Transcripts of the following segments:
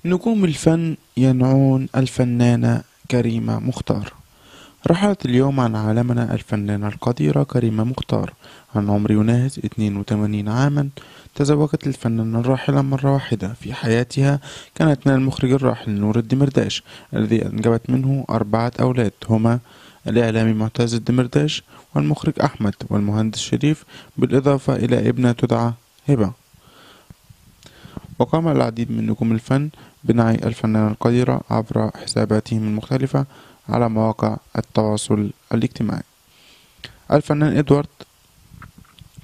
نجوم الفن ينعون الفنانة كريمة مختار. رحلت اليوم عن عالمنا الفنانة القديرة كريمة مختار. عن عمر يناهز 82 عاما، تزوجت الفنانة الراحلة مرة واحدة في حياتها. كانت من المخرج الراحل نور الدمرداش، الذي أنجبت منه 4 أولاد، هما الإعلامي معتز الدمرداش، والمخرج أحمد، والمهندس شريف، بالإضافة إلى ابنة تدعى هبة. وقام العديد من نجوم الفن بنعي الفنانة القديرة عبر حساباتهم المختلفة على مواقع التواصل الاجتماعي. الفنان إدوارد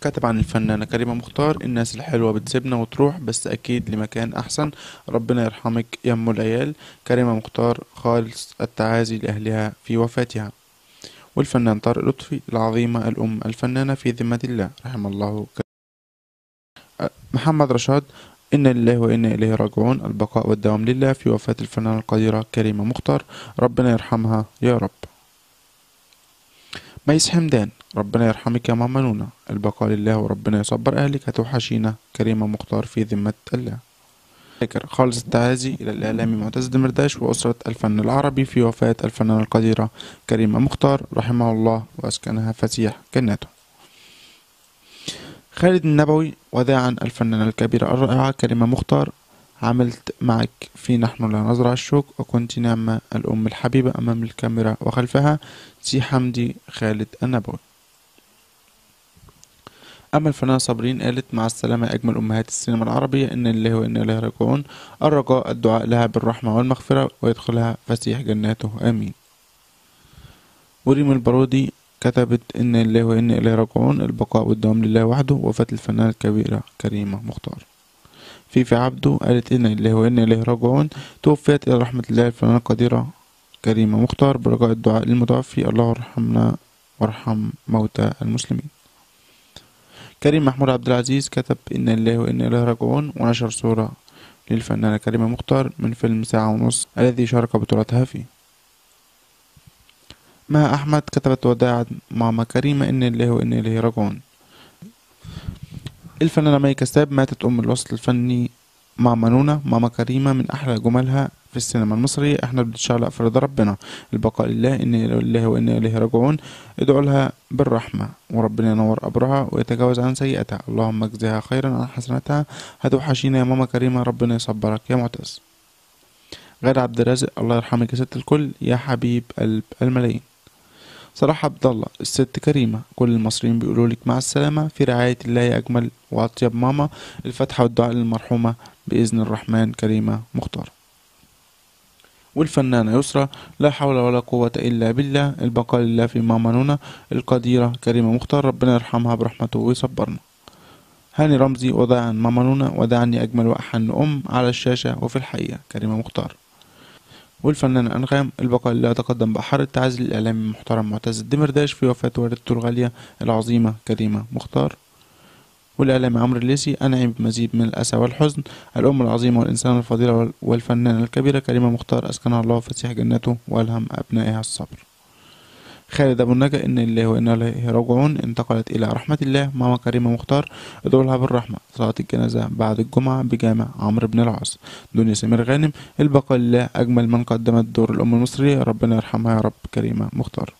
كتب عن الفنانة كريمة مختار: الناس الحلوة بتسيبنا وتروح، بس أكيد لمكان أحسن. ربنا يرحمك يا أم العيال. كريمة مختار خالص التعازي لأهلها في وفاتها. والفنان طارق لطفي: العظيمة الأم الفنانة في ذمة الله، رحم الله محمد رشاد: إنا لله وإنا إليه راجعون، البقاء والدوام لله في وفاة الفنانة القديرة كريمة مختار، ربنا يرحمها يا رب. ميس حمدان: ربنا يرحمك يا ماما نونا، البقاء لله وربنا يصبر أهلك، هتوحشينا كريمة مختار في ذمة الله. شاكر خالص التعازي إلى الإعلامي معتز دمرداش وأسرة الفن العربي في وفاة الفنانة القديرة كريمة مختار، رحمه الله وأسكنها فسيح جناته. خالد النبوي: وداعا الفنانة الكبيرة الرائعة كريمة مختار، عملت معك في نحن لا نزرع الشوك، وكنت نعمة الأم الحبيبة أمام الكاميرا وخلفها. سي حمدي خالد النبوي. أما الفنانة صابرين قالت: مع السلامة يا أجمل أمهات السينما العربية، إن لله وإنا إليه راجعون، الرجاء الدعاء لها بالرحمة والمغفرة ويدخلها فسيح جناته آمين. وريم البارودي كتبت: إن لله وإنا إليه راجعون، البقاء والدوام لله وحده، وفاة الفنانة الكبيرة كريمة مختار. فيفي عبده قالت: إن لله وإنا إليه راجعون، توفيت إلى رحمة الله الفنانة القديرة كريمة مختار، برجاء الدعاء للمتوفي، الله يرحمنا وارحم موتى المسلمين. كريم محمود عبد العزيز كتب: إن لله وإنا إليه راجعون، ونشر صورة للفنانة كريمة مختار من فيلم ساعة ونص الذي شارك بطولتها فيه. مها أحمد كتبت: وداعا ماما كريمة، إن لله وإنا إليه راجعون. الفنانة مي كساب: ماتت أم الوسط الفني ماما نونا، ماما كريمة من أحلى جملها في السينما المصرية، احنا بنتشعلق في رضا ربنا، البقاء لله، إن لله وإنا إليه راجعون، ادعوا لها بالرحمة وربنا ينور قبرها ويتجاوز عن سيئتها، اللهم اجزها خيرا عن حسناتها، هتوحشينا يا ماما كريمة، ربنا يصبرك يا معتز. غادة عبد الرازق: الله يرحمك يا ست الكل، يا حبيب قلب الملايين. صلاح عبد الله: الست كريمة، كل المصريين بيقولوا لك مع السلامة، في رعاية الله يا أجمل وأطيب ماما، الفاتحة والدعاء للمرحومة بإذن الرحمن كريمة مختار. والفنانة يسرى: لا حول ولا قوة إلا بالله، البقاء لله في ماما نونا القديرة كريمة مختار، ربنا يرحمها برحمته ويصبرنا. هاني رمزي: وداعا ماما نونا، وداعا يا أجمل وأحن أم على الشاشة وفي الحقيقة كريمة مختار. والفنان أنغام: البقاء لله، تقدم بأحر التعازي للإعلامي المحترم معتز الدمرداش في وفاة والدته الغالية العظيمة كريمة مختار. والإعلامي عمرو الليثي: أنعي بمزيد من الأسى والحزن، الأم العظيمة والإنسانة الفضيلة والفنانة الكبيرة كريمة مختار، أسكنها الله فسيح جناته وألهم أبنائها الصبر. خالد أبو النجا: إن لله وإنا إليه راجعون، انتقلت إلى رحمة الله ماما كريمة مختار، ادعوا لها بالرحمة، صلاة الجنازة بعد الجمعة بجامع عمرو بن العاص. دنيا سمير غانم: البقاء لله، أجمل من قدمت دور الأم المصرية، ربنا يرحمها يا رب كريمة مختار.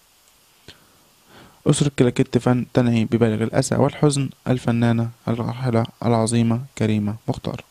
أسرة كلاكيت فن تنعي ببالغ الأسى والحزن الفنانة الراحلة العظيمة كريمة مختار.